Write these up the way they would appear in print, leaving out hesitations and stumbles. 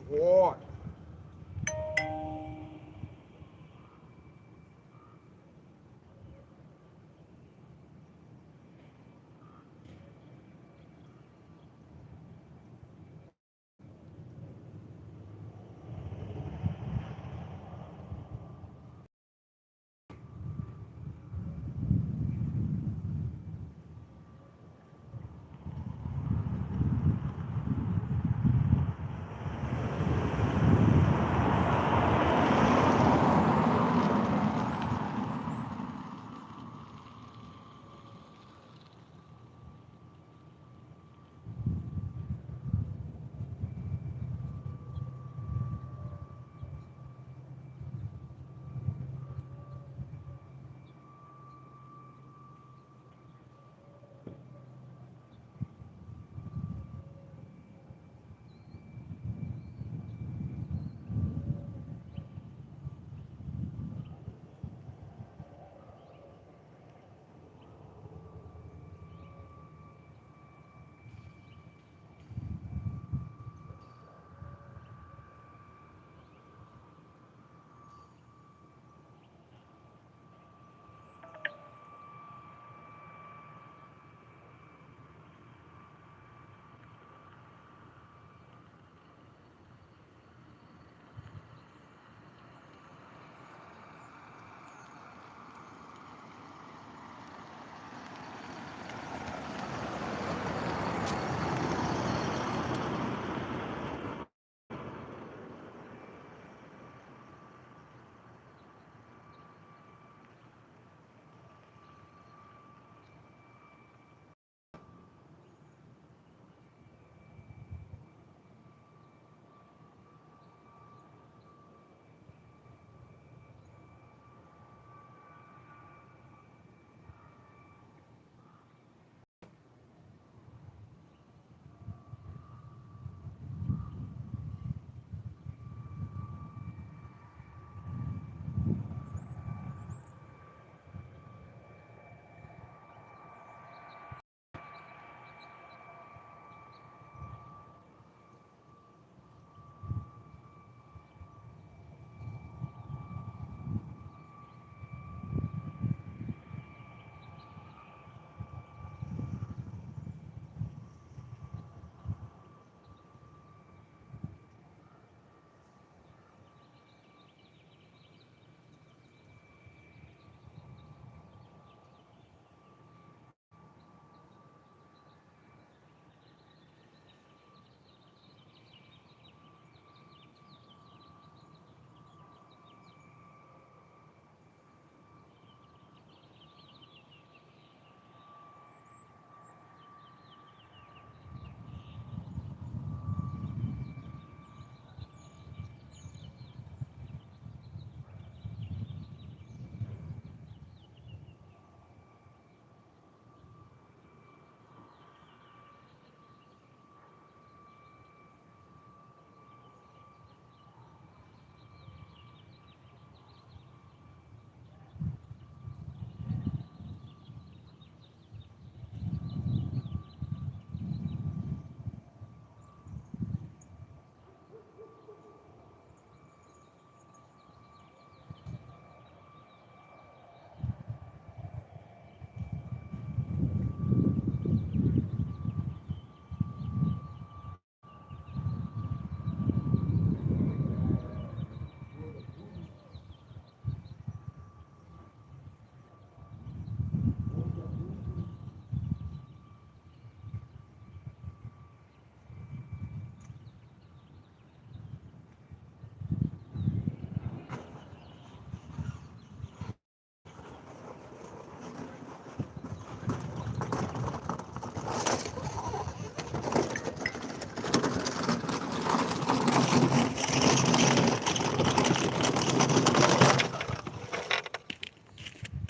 What?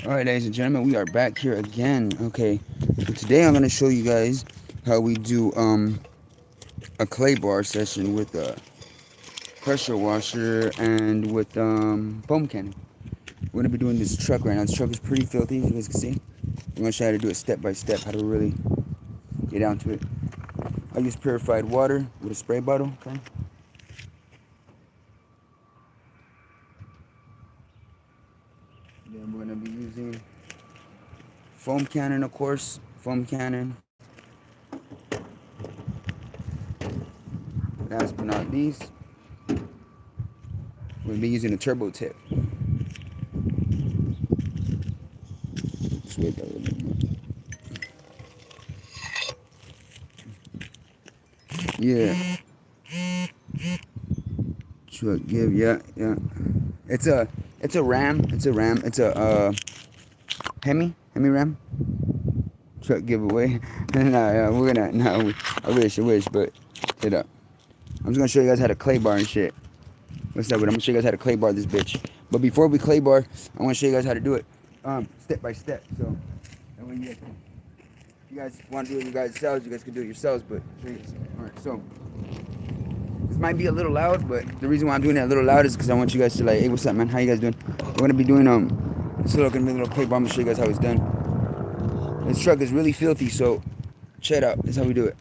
Alright, ladies and gentlemen, we are back here again. Okay, so today I'm going to show you guys how we do a clay bar session with a pressure washer and with foam cannon. We're going to be doing this truck right now. This truck is pretty filthy, as you guys can see. I'm going to show you how to do it step by step, how to really get down to it. I use purified water with a spray bottle, okay? foam cannon, of course. Foam cannon. Last but not least, we'll be using a turbo tip. Just wait that a little bit more. Yeah. Truck give, yeah, yeah. It's a Ram. It's a Ram. It's a Hemi Ram. Truck giveaway. No, yeah, we're gonna no. I wish, but hit up. I'm just gonna show you guys how to clay bar and shit. What's up? But I'm gonna show you guys how to clay bar this bitch. But before we clay bar, I want to show you guys how to do it, step by step. So, and when you guys want to do it you guys yourselves, you guys can do it yourselves. But all right, so this might be a little loud, but the reason why I'm doing it a little loud is because I want you guys to like, hey, what's up, man? How you guys doing? We're gonna be doing this little clay bar. I'm gonna show you guys how it's done. This truck is really filthy, so check it out. This is how we do it.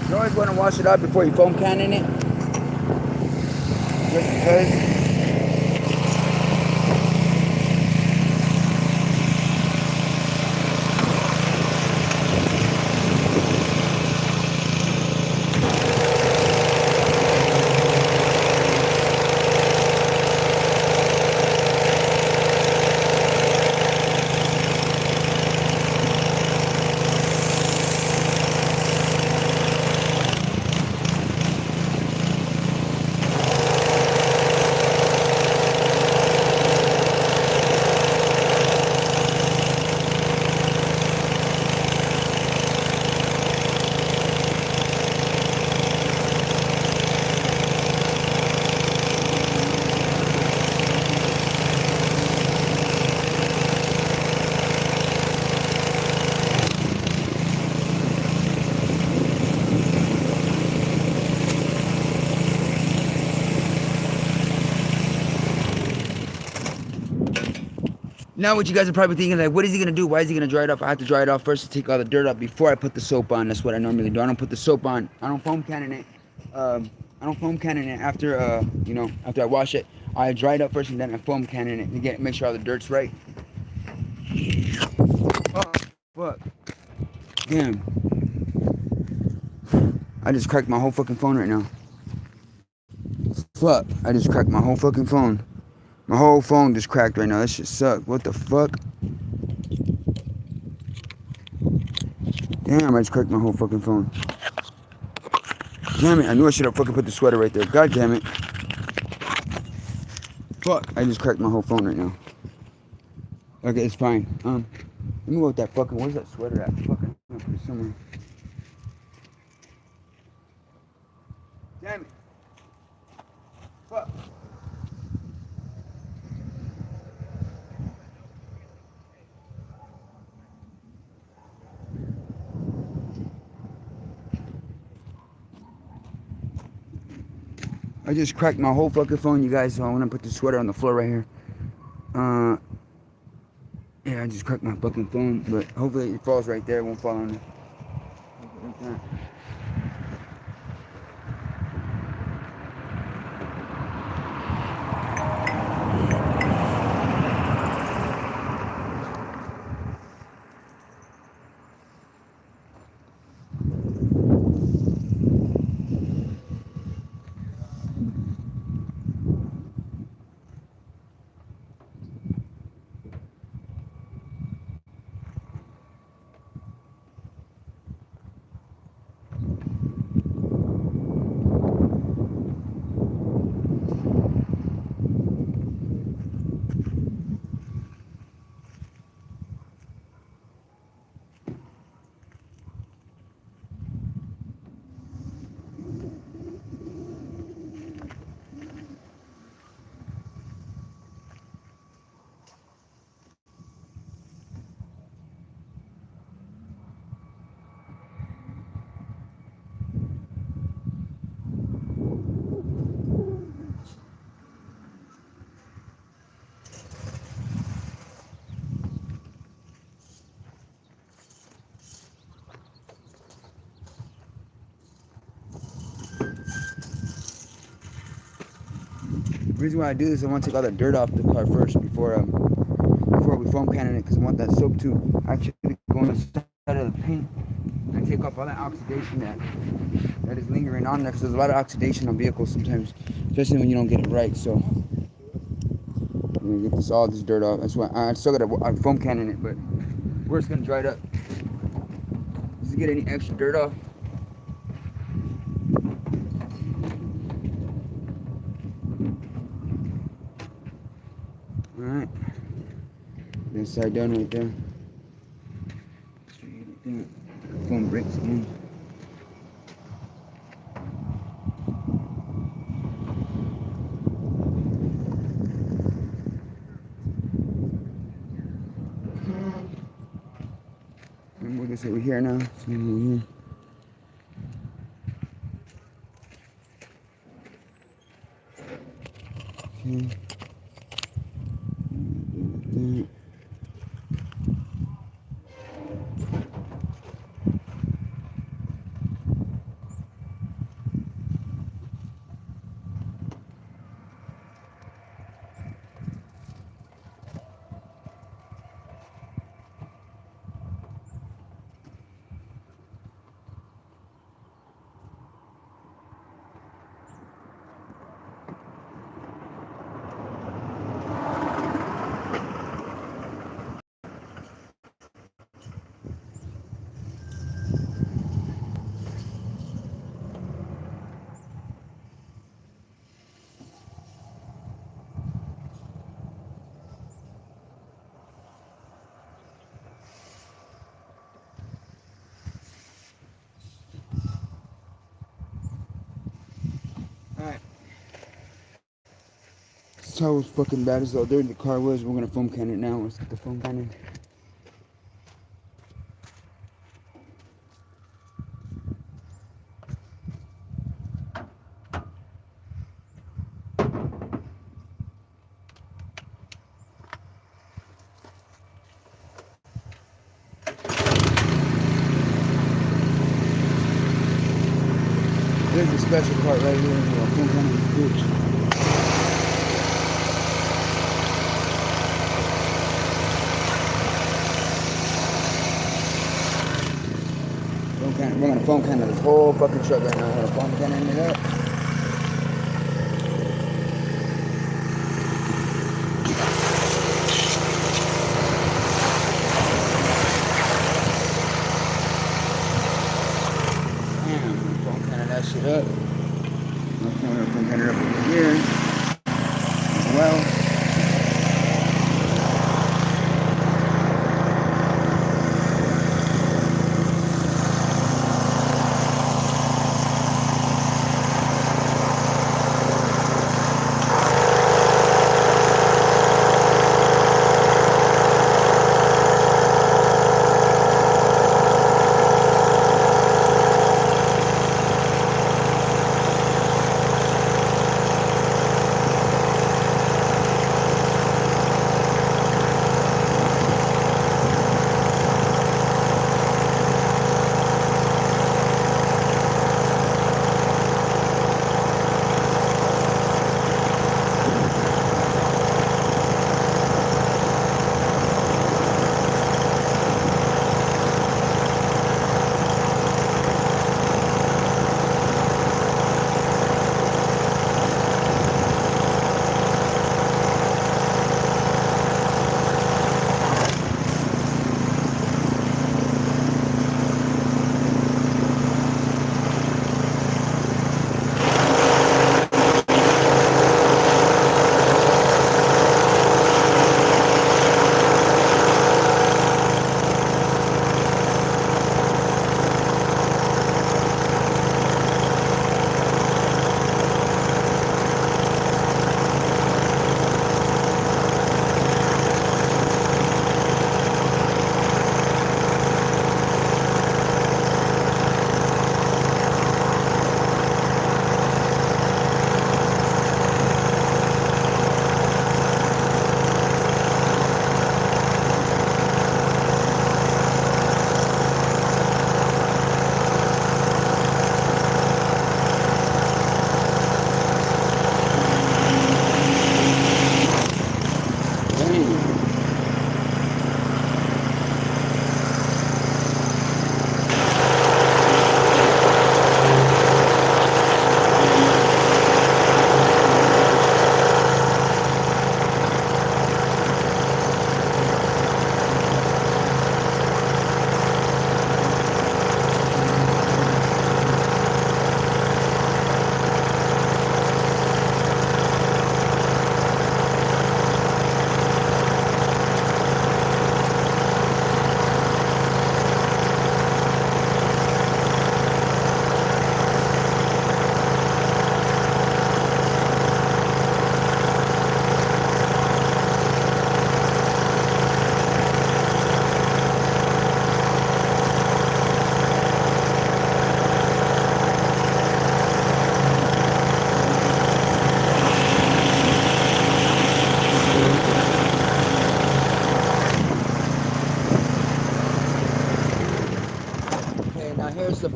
You always want to wash it out before you foam cannon it, just because. Now what you guys are probably thinking, like, what is he going to do? Why is he going to dry it off? I have to dry it off first to take all the dirt off before I put the soap on. That's what I normally do. I don't put the soap on. I don't foam cannon it. I don't foam cannon it after, after I wash it. I dry it up first and then I foam cannon it to make sure all the dirt's right. Oh, fuck. Damn. I just cracked my whole fucking phone right now. Fuck. I just cracked my whole fucking phone. My whole phone just cracked right now. That shit suck. What the fuck? Damn, I just cracked my whole fucking phone. Damn it. I knew I should have fucking put the sweater right there. God damn it. Fuck. I just cracked my whole phone right now. Okay, it's fine. Let me go with that fucking... Where's that sweater at? Fucking... I'm gonna put it somewhere. Damn it. Fuck. I just cracked my whole fucking phone, you guys, so I'm gonna put the sweater on the floor right here. Yeah, I just cracked my fucking phone, but hopefully it falls right there. It won't fall on it. The reason why I do this, I want to take all the dirt off the car first before we foam cannon it, because I want that soap to actually go on the side of the paint and take off all that oxidation that is lingering on there, because there's a lot of oxidation on vehicles sometimes, especially when you don't get it right. So I'm gonna get all this dirt off. That's why I still got a foam cannon it, but we're just gonna dry it up. Does it get any extra dirt off? Alright, that side done right there. Foam breaks again. And we're gonna say we're here now. So we're here. Okay. Alright. That's how fucking bad as though dirt in the car was. We're gonna foam can it now. Let's get the foam cannon. There's a special part right here. Foam cannon is good. We're gonna foam cannon this whole fucking truck right now. We're gonna foam cannon it up. Damn, we're gonna foam cannon that shit up. We're gonna foam cannon it up over here as well.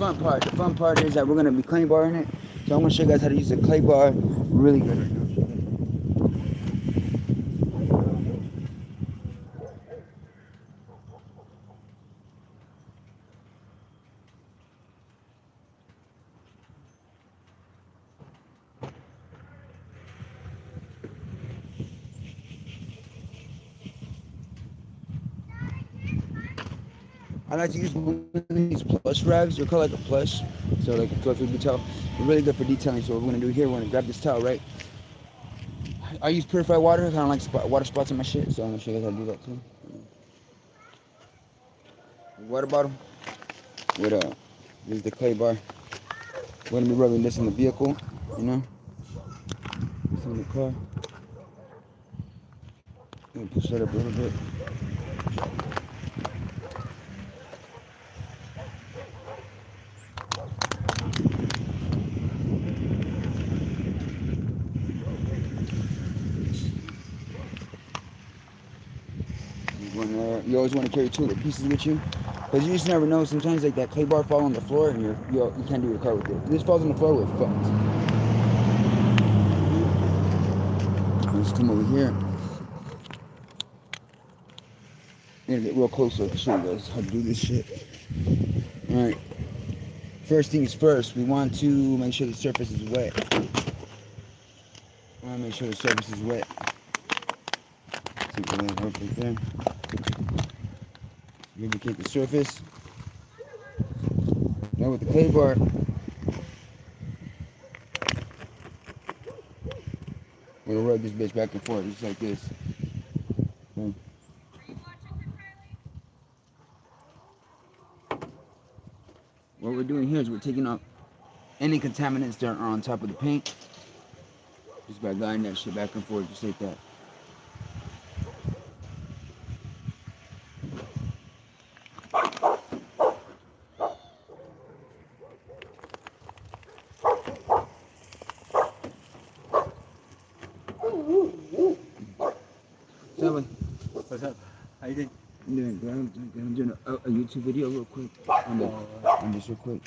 fun part. The fun part is that we're gonna be clay barring it. So I'm gonna show you guys how to use a clay bar really good right now. I like to use one of these plush rags. They're called like a plush, so like a fluffy towel. They're really good for detailing. So what we're gonna do here, we're gonna grab this towel, right? I use purified water. I don't like water spots on my shit, so I'm gonna show you guys how to do that too. A water bottle with this is the clay bar. We're gonna be rubbing this in the vehicle, you know. This in the car. Gonna push that up a little bit. You always want to carry 2 other pieces with you, because you just never know. Sometimes like that clay bar fall on the floor and you can't do your car with it. If this falls on the floor, we're fucked. Let's come over here. I'm gonna get real close so I can show you guys how to do this shit. All right. First things first, we want to make sure the surface is wet. We want to make sure the surface is wet. Take a little help right there. Lubricate the surface. Now with the clay bar, we're gonna rub this bitch back and forth just like this. Okay. What we're doing here is we're taking off any contaminants that are on top of the paint, just by guiding that shit back and forth, just like that. So, What's up? How you doing? I'm doing a YouTube video real quick on this real quick.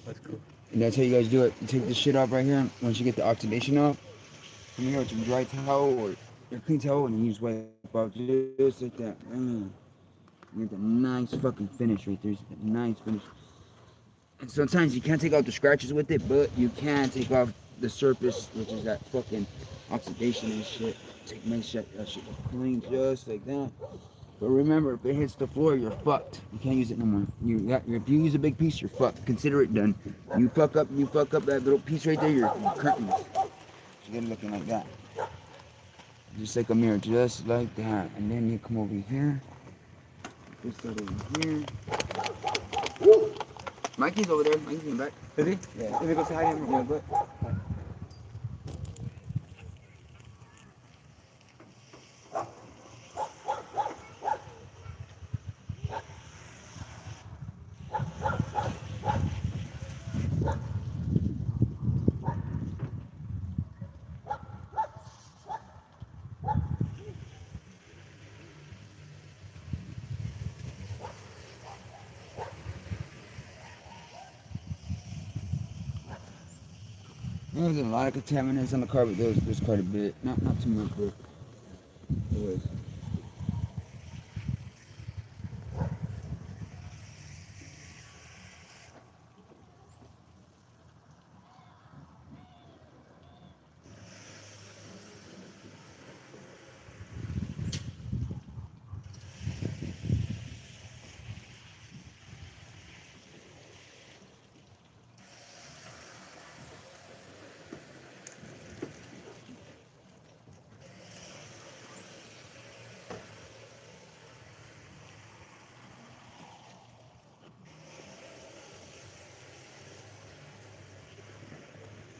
That's cool. And that's how you guys do it. You take this shit off right here. Once you get the oxidation off, come here with your dry towel or your clean towel, and you just wipe off just like that. You get a nice fucking finish right there. A nice finish. And sometimes you can't take out the scratches with it, but you can take off the surface, which is that fucking oxidation and shit. Make sure that shit clean just like that. But remember, if it hits the floor, you're fucked. You can't use it no more. If you use a big piece, you're fucked. Consider it done. You fuck up that little piece right there, you're curtains. You get it looking like that. Just like a mirror, just like that. And then you come over here. This side over here. Woo! Mikey's over there. Mikey's in the back. Is he? Yeah. Let me go say hi to him. Yeah, but. There's a lot of contaminants on the car, but there's quite a bit. Not too much, but there was.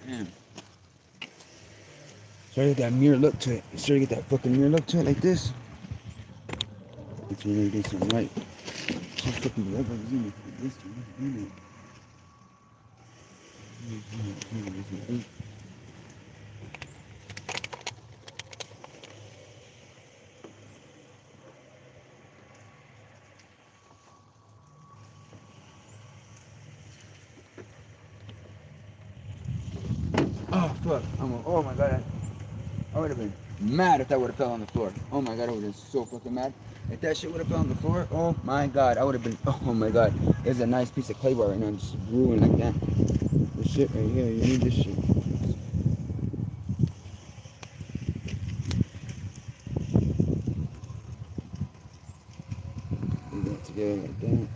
Damn. Started to get that mirror look to it. Started to get that fucking mirror look to it like this. It's really doing something right. Just fucking rubber in it. This one, in it. fuck. Oh my god. I would have been mad if that would have fell on the floor. Oh my god, I would have been so fucking mad. If that shit would have fell on the floor, oh my god, I would have been, oh my god. There's a nice piece of clay bar right now, just ruined like that. This shit right here, you need this shit. Put that together like that.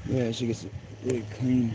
Yeah, she gets it really clean.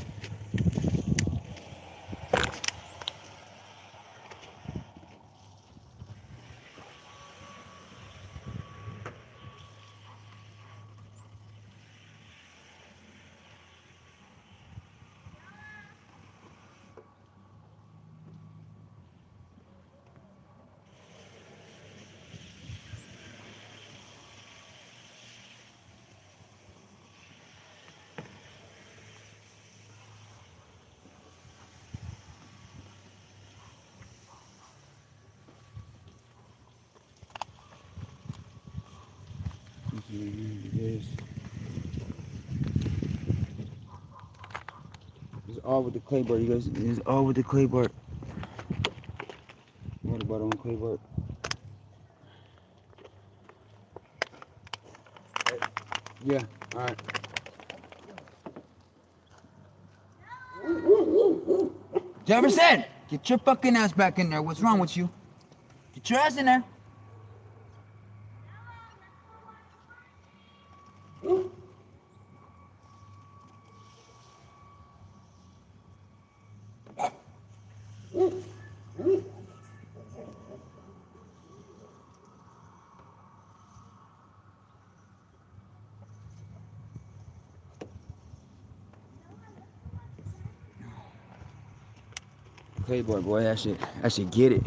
This is all with the clay bar, you guys. It is all with the clay bar. Water bottle and clay bar. Yeah, alright. Jefferson! Get your fucking ass back in there. What's wrong with you? Get your ass in there. Clay bar, boy, I should get it.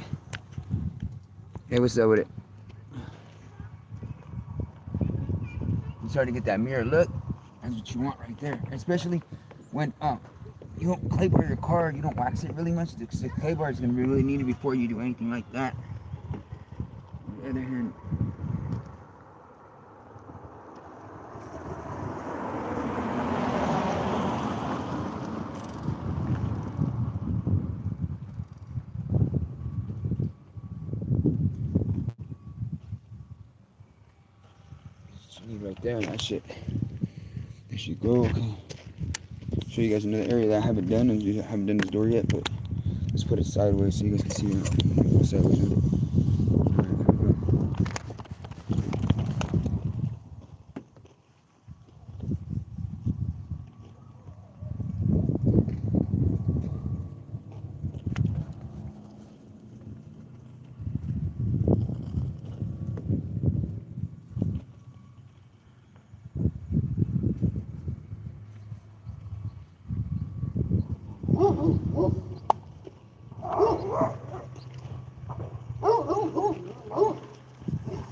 Hey, what's up with it? You start to get that mirror look. That's what you want right there. Especially when you don't clay bar your car, you don't wax it really much. The clay bar is gonna be really needed before you do anything like that. On the other hand, leave right there, and that shit. There she go. Okay. Show you guys another area that I haven't done. I haven't done this door yet, but let's put it sideways so you guys can see it. Sideways.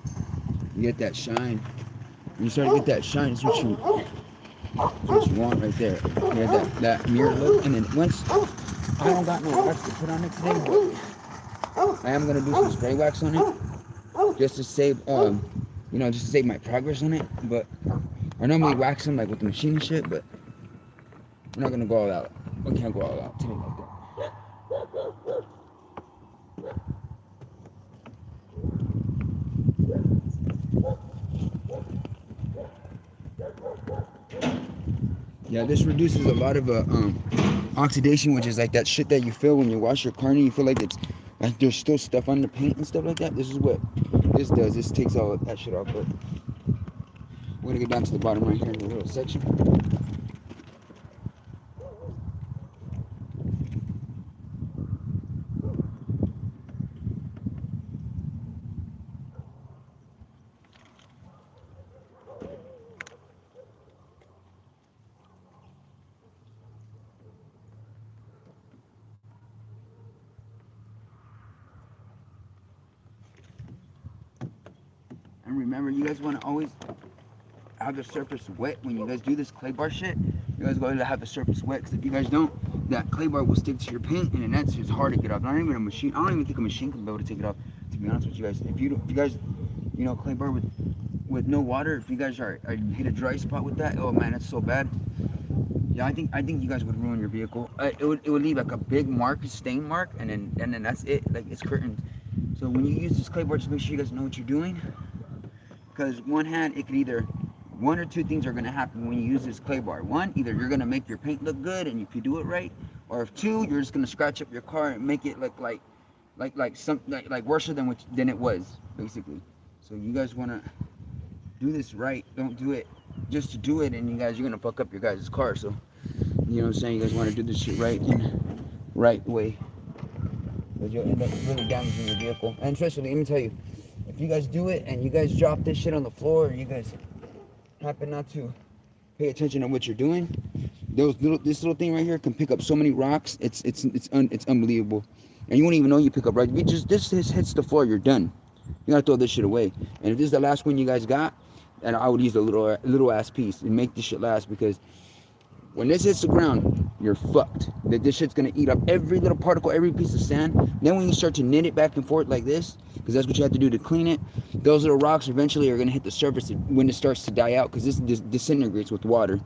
Right, you get that shine. When you start to get that shine, it's what you want right there. You have that mirror look, and then once I don't got no wax to put on it today, but I am gonna do some spray wax on it just to save just to save my progress on it. But I normally wax them like with the machine and shit, but we're not gonna go all out. We can't go all out today like that. Yeah, this reduces a lot of oxidation, which is like that shit that you feel when you wash your car and you feel like it's like there's still stuff on the paint and stuff like that. This is what this does. This takes all of that shit off. But we're gonna get down to the bottom right here in the little section. And remember, you guys want to always have the surface wet when you guys do this clay bar shit. You guys gotta have the surface wet, because if you guys don't, that clay bar will stick to your paint, and then that's just hard to get off. Not even a machine. I don't even think a machine can be able to take it off. To be honest with you guys, if you guys, clay bar with no water, if you guys are hit a dry spot with that, oh man, that's so bad. Yeah, I think you guys would ruin your vehicle. It would leave like a big mark, a stain mark, and then that's it. Like it's curtains. So when you use this clay bar, just make sure you guys know what you're doing. Because it could either, one or two things are gonna happen when you use this clay bar. One, either you're gonna make your paint look good, and if you do it right, or if two, you're just gonna scratch up your car and make it look like worse than it was, basically. So you guys wanna do this right. Don't do it just to do it, and you're gonna fuck up your guys' car. So you know what I'm saying? You guys wanna do this shit right in right way, because you'll end up really damaging your vehicle. And especially, let me tell you, if you guys do it and you guys drop this shit on the floor, or you guys happen not to pay attention to what you're doing, this little thing right here can pick up so many rocks. It's unbelievable, and you won't even know you pick up right. This hits the floor, you're done. You gotta throw this shit away. And if this is the last one you guys got, then I would use a little ass piece and make this shit last, because when this hits the ground, you're fucked. This shit's gonna eat up every little particle, every piece of sand. Then when you start to knit it back and forth like this, because that's what you have to do to clean it, those little rocks eventually are gonna hit the surface when it starts to die out, because this disintegrates with water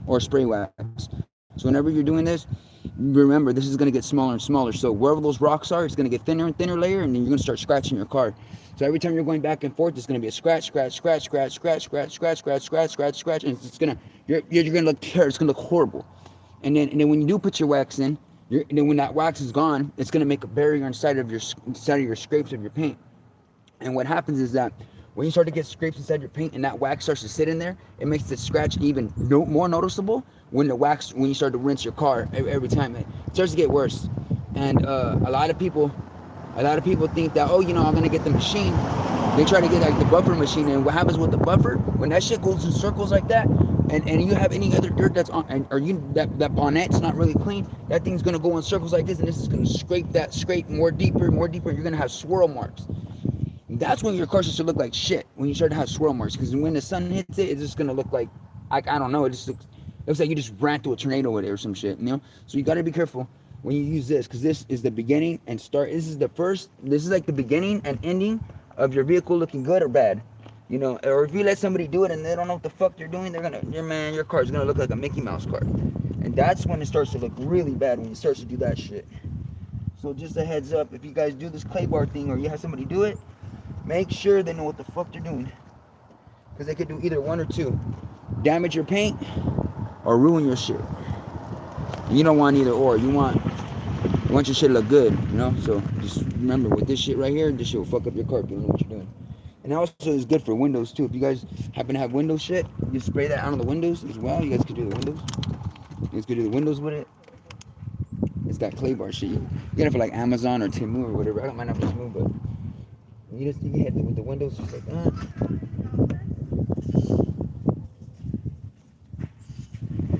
or spray wax. So whenever you're doing this, remember, this is gonna get smaller and smaller. So wherever those rocks are, it's gonna get thinner and thinner layer, and then you're gonna start scratching your car. So every time you're going back and forth, it's gonna be a scratch, scratch, scratch, scratch, scratch, scratch, scratch, scratch, scratch, scratch, scratch, and it's gonna you're gonna look terrible. It's gonna look horrible. And then when you do put your wax in, and then when that wax is gone, it's gonna make a barrier inside of your scrapes of your paint. And what happens is that when you start to get scrapes inside your paint and that wax starts to sit in there, it makes the scratch even more noticeable when you start to rinse your car every time. It starts to get worse. And a lot of people think that, oh, I'm gonna get the machine. They try to get like the buffer machine, and what happens with the buffer, when that shit goes in circles like that, and you have any other dirt that's on, that bonnet's not really clean, that thing's gonna go in circles like this, and this is gonna scrape more deeper, you're gonna have swirl marks. And that's when your car starts to look like shit, when you start to have swirl marks, because when the sun hits it, it's just gonna look like I don't know, it just looks like you just ran through a tornado with it or some shit, So you gotta be careful when you use this, because this is the beginning and start. This is like the beginning and ending of your vehicle looking good or bad, or if you let somebody do it and they don't know what the fuck they're doing, your car's gonna look like a Mickey Mouse car. And that's when it starts to look really bad, when it starts to do that shit. So just a heads up, if you guys do this clay bar thing, or you have somebody do it, make sure they know what the fuck they're doing, because they could do either one or two: damage your paint or ruin your shit. You don't want either or. You want your shit to look good, So just remember, with this shit right here, this shit will fuck up your car if you don't know what you're doing. And also, it's good for windows too. If you guys happen to have window shit, you spray that out on the windows as well. You guys could do the windows. You guys could do the windows with it. It's got clay bar shit. You get it for like Amazon or Temu or whatever. I don't mind Temu, but you hit it with the windows just like that.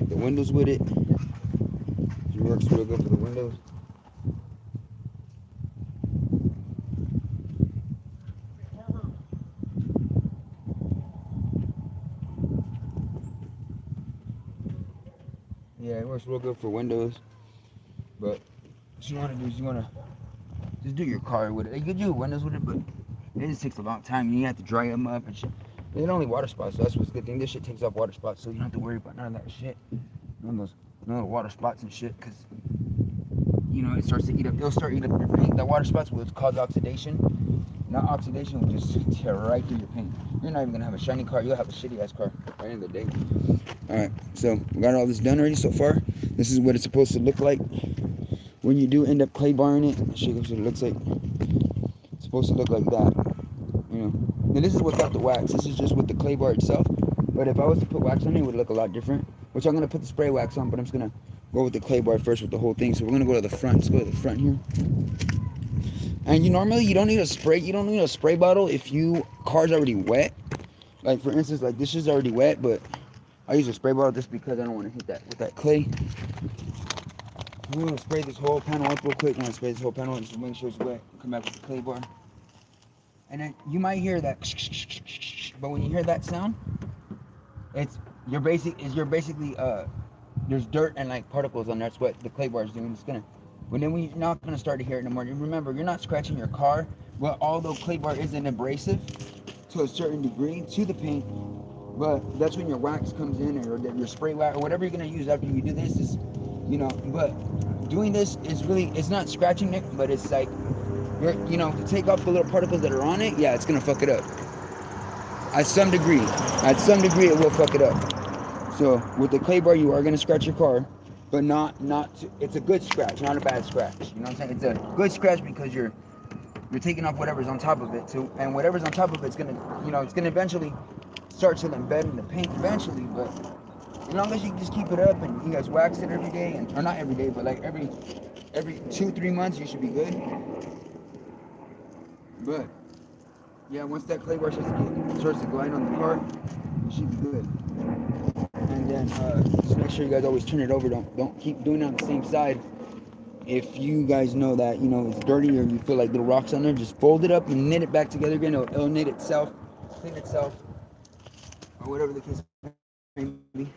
The windows with it. It works real good for the windows. Yeah, it works real good for windows. But what you want to do is just do your car with it. You can do windows with it, but it just takes a long time. You have to dry them up and shit. It's only water spots, so that's what's a good thing. This shit takes off water spots, so you don't have to worry about none of that shit. None of those water spots and shit, because it starts to eat up. It'll start eating up your paint. That water spots will cause oxidation. Not oxidation will just tear right through your paint. You're not even gonna have a shiny car. You'll have a shitty ass car by the end of the day. All right, so we got all this done already so far. This is what it's supposed to look like when you do end up clay barring it. I'll show you what it looks like. It's supposed to look like that, you know. Now this is without the wax. This is just with the clay bar itself. But if I was to put wax on it, it would look a lot different. Which I'm gonna put the spray wax on, but I'm just gonna go with the clay bar first with the whole thing. So we're gonna go to the front. Let's go to the front here. And you don't need a spray. You don't need a spray bottle if you car's already wet. Like for instance, like this is already wet, but I use a spray bottle just because I don't want to hit that with that clay. I'm gonna spray this whole panel up real quick. I'm gonna spray this whole panel just to make sure it's wet. Come back with the clay bar. And then you might hear that, but when you hear that sound, you're basically there's dirt and like particles on there. That's what the clay bar is doing. It's gonna, but then we're not gonna start to hear it anymore. Remember, you're not scratching your car. Well, although clay bar is an abrasive to a certain degree to the paint, but that's when your wax comes in, or your spray wax, or whatever you're gonna use after you do this is, you know. But doing this is really, it's not scratching it, but it's like, you know, to take off the little particles that are on it. Yeah, it's gonna fuck it up. At some degree, it will fuck it up. So with the clay bar, you are gonna scratch your car, but it's a good scratch, not a bad scratch. You know what I'm saying? It's a good scratch because you're taking off whatever's on top of it too, and whatever's on top of it's gonna, you know, it's gonna eventually start to embed in the paint eventually. But as long as you just keep it up and you guys wax it every day, or not every day, but like every 2-3 months, you should be good. But yeah, once that clay bar starts to glide on the car, you should be good. And then just make sure you guys always turn it over. Don't keep doing it on the same side. If you guys know that, you know, it's dirty or you feel like little rocks on there, just fold it up and knit it back together again. It'll knit itself, clean itself, or whatever the case may be.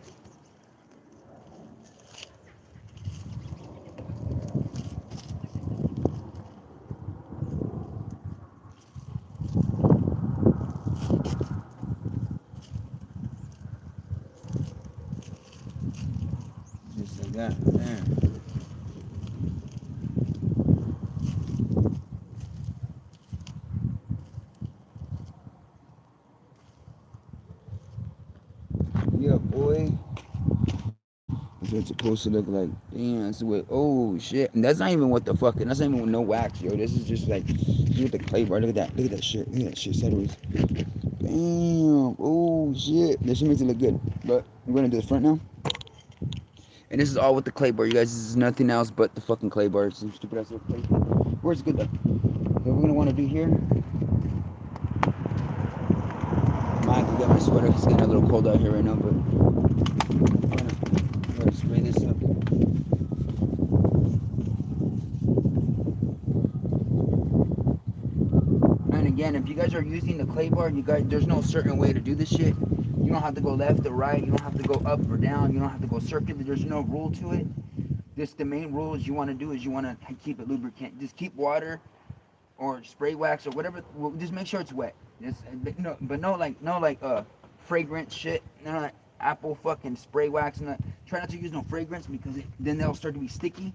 Just like that. There. Yeah, boy. That's what it's supposed to look like. Damn, that's the way. Oh shit. And that's not even what the fucking. That's not even with no wax, yo. This is just like with the clay bar. Look at that. Look at that shit. Look at that shit sideways. Damn. Oh shit. This shit makes it look good. But we're gonna do the front now. And this is all with the clay bar, you guys. This is nothing else but the fucking clay bar. It's some stupid ass little clay. Where's good though? What we're gonna want to do here. I have to get my sweater. It's getting a little cold out here right now, but I'm gonna spray this up. And again, if you guys are using the clay bar, there's no certain way to do this shit. You don't have to go left or right. You don't have to go up or down. You don't have to go circular. There's no rule to it. Just the main rule is you want to do is you want to keep it lubricant. Just keep water or spray wax or whatever. Just make sure it's wet. No fragrance shit. No like apple fucking spray wax. Try not to use no fragrance because then they'll start to be sticky.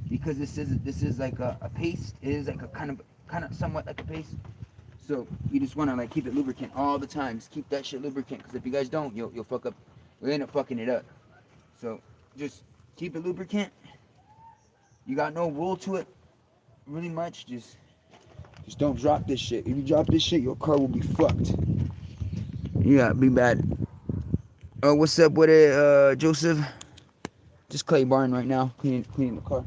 Because this is like a paste. It is like a kind of somewhat like a paste. So you just want to like keep it lubricant all the time. Just keep that shit lubricant because if you guys don't, you'll fuck up. You'll end up fucking it up. So just keep it lubricant. You got no rule to it, really much. Just don't drop this shit. If you drop this shit, your car will be fucked. Yeah, be bad. Oh, what's up with it, Joseph? Just clay barring right now, cleaning the car.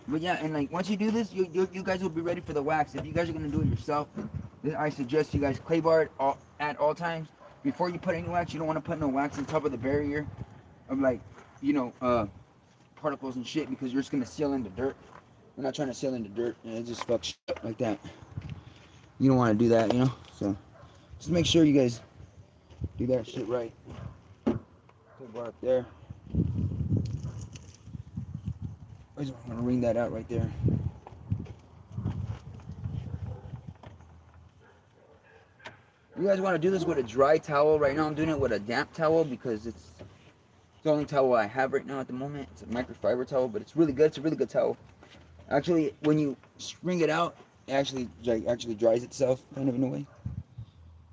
But yeah, and like once you do this, you guys will be ready for the wax. If you guys are gonna do it yourself, then I suggest you guys clay bar it at all times. Before you put any wax, you don't want to put no wax on top of the barrier of like, you know, particles and shit because you're just gonna seal into dirt. We're not trying to seal into dirt, and it just fucks up like that. You don't want to do that, you know. So just make sure you guys do that shit right. Clay bar up there. I just want to wring that out right there. You guys want to do this with a dry towel? Right now I'm doing it with a damp towel because it's the only towel I have right now at the moment. It's a microfiber towel, but it's really good. It's a really good towel. Actually, when you wring it out actually dries itself kind of in a way.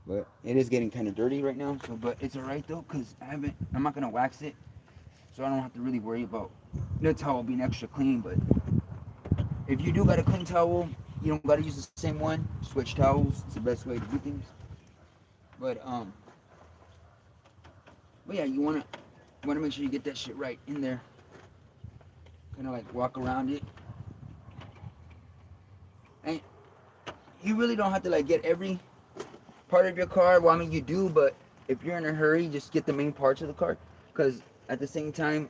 But it is getting kind of dirty right now. So, but it's alright though, cause I'm not gonna wax it, so I don't have to really worry about the towel being extra clean. But if you do got a clean towel, you don't gotta use the same one. Switch towels. It's the best way to do things. But but yeah, you wanna make sure you get that shit right in there. Kind of like walk around it, and you really don't have to like get every part of your car. Well, I mean you do, but if you're in a hurry, just get the main parts of the car. Because at the same time,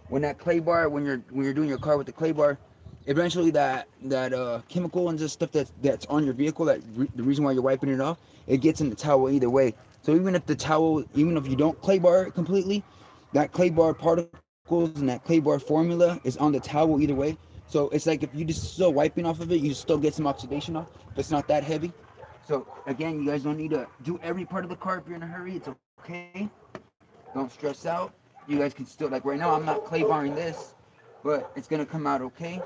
when that clay bar, when you're doing your car with the clay bar, eventually that chemical and just stuff that's on your vehicle, the reason why you're wiping it off, it gets in the towel either way. So even if the towel, even if you don't clay bar it completely, that clay bar particles and that clay bar formula is on the towel either way. So it's like if you just still wiping off of it, you still get some oxidation off. But it's not that heavy. So again, you guys don't need to do every part of the car if you're in a hurry. It's okay. Don't stress out. You guys can still, like right now, I'm not clay barring this, but it's gonna come out okay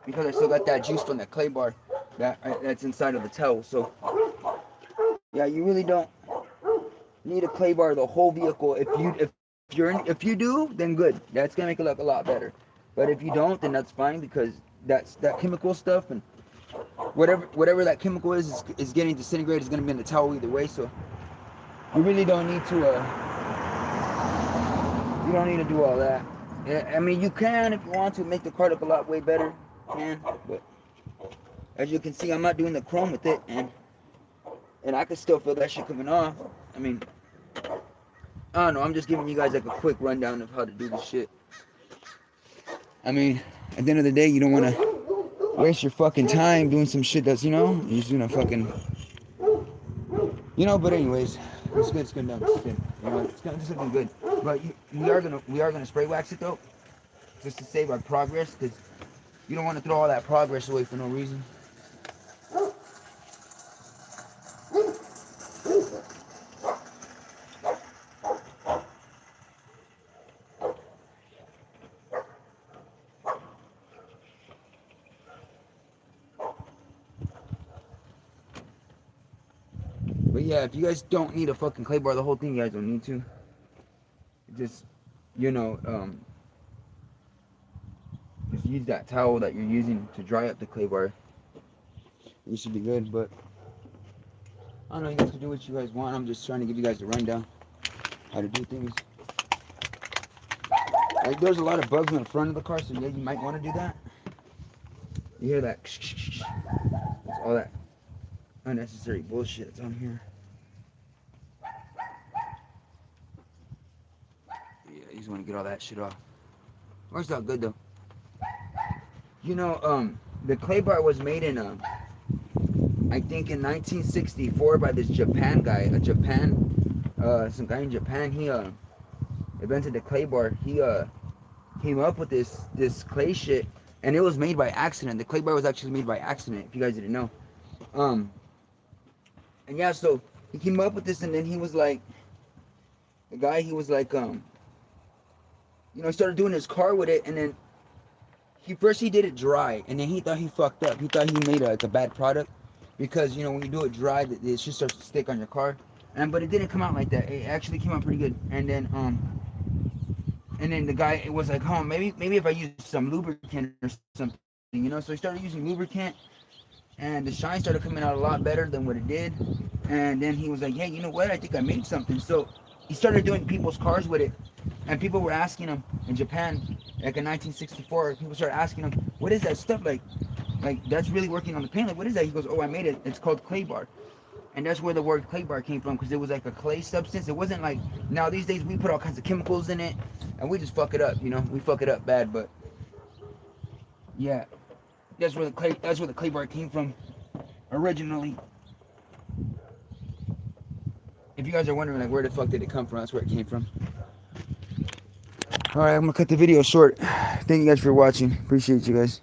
because I still got that juice from that clay bar that's inside of the towel. So yeah, you really don't need a clay bar the whole vehicle. If you do, then good. That's gonna make it look a lot better. But if you don't, then that's fine because that chemical stuff and whatever that chemical is getting disintegrated. Is gonna be in the towel either way. So you really don't need to you don't need to do all that. I mean, you can if you want to make the car look a lot way better. You can, but as you can see, I'm not doing the chrome with it, and I can still feel that shit coming off. I mean, I don't know. I'm just giving you guys like a quick rundown of how to do this shit. I mean, at the end of the day, you don't want to waste your fucking time doing some shit that's, you're just doing a fucking, but anyways, it's good. It's good enough. It's good. It's looking good. But we are gonna spray wax it though, just to save our progress, because you don't want to throw all that progress away for no reason. But yeah, if you guys don't need a fucking clay bar the whole thing, you guys don't need to. Just, just use that towel that you're using to dry up the clay bar. You should be good, but I don't know, you guys can do what you guys want. I'm just trying to give you guys a rundown how to do things. Like, there's a lot of bugs on the front of the car, so yeah, you might want to do that. You hear that? It's all that unnecessary bullshit that's on here. Yeah, you just want to get all that shit off. Works out good though. The clay bar was made in I think in 1964 by this Japan guy. Some guy in Japan. He invented the clay bar. He came up with this clay shit, and it was made by accident. The clay bar was actually made by accident, if you guys didn't know. And yeah, so he came up with this, and then he was like, he started doing his car with it, and then he did it dry, and then he thought he fucked up. He thought he made a bad product, because when you do it dry, it just starts to stick on your car. But it didn't come out like that. It actually came out pretty good. And then the guy, it was like, maybe if I use some lubricant or something, So he started using lubricant, and the shine started coming out a lot better than what it did. And then he was like, hey, you know what? I think I made something. So he started doing people's cars with it, and people were asking him in Japan, like in 1964. People started asking him, what is that stuff like that's really working on the paint? Like, what is that? He goes, oh, I made it. It's called clay bar. And that's where the word clay bar came from, because it was like a clay substance. It wasn't like, now these days we put all kinds of chemicals in it, and we just fuck it up, we fuck it up bad. But yeah, that's where the clay bar came from originally. If you guys are wondering, like, where the fuck did it come from, that's where it came from. Alright, I'm gonna cut the video short. Thank you guys for watching. Appreciate you guys.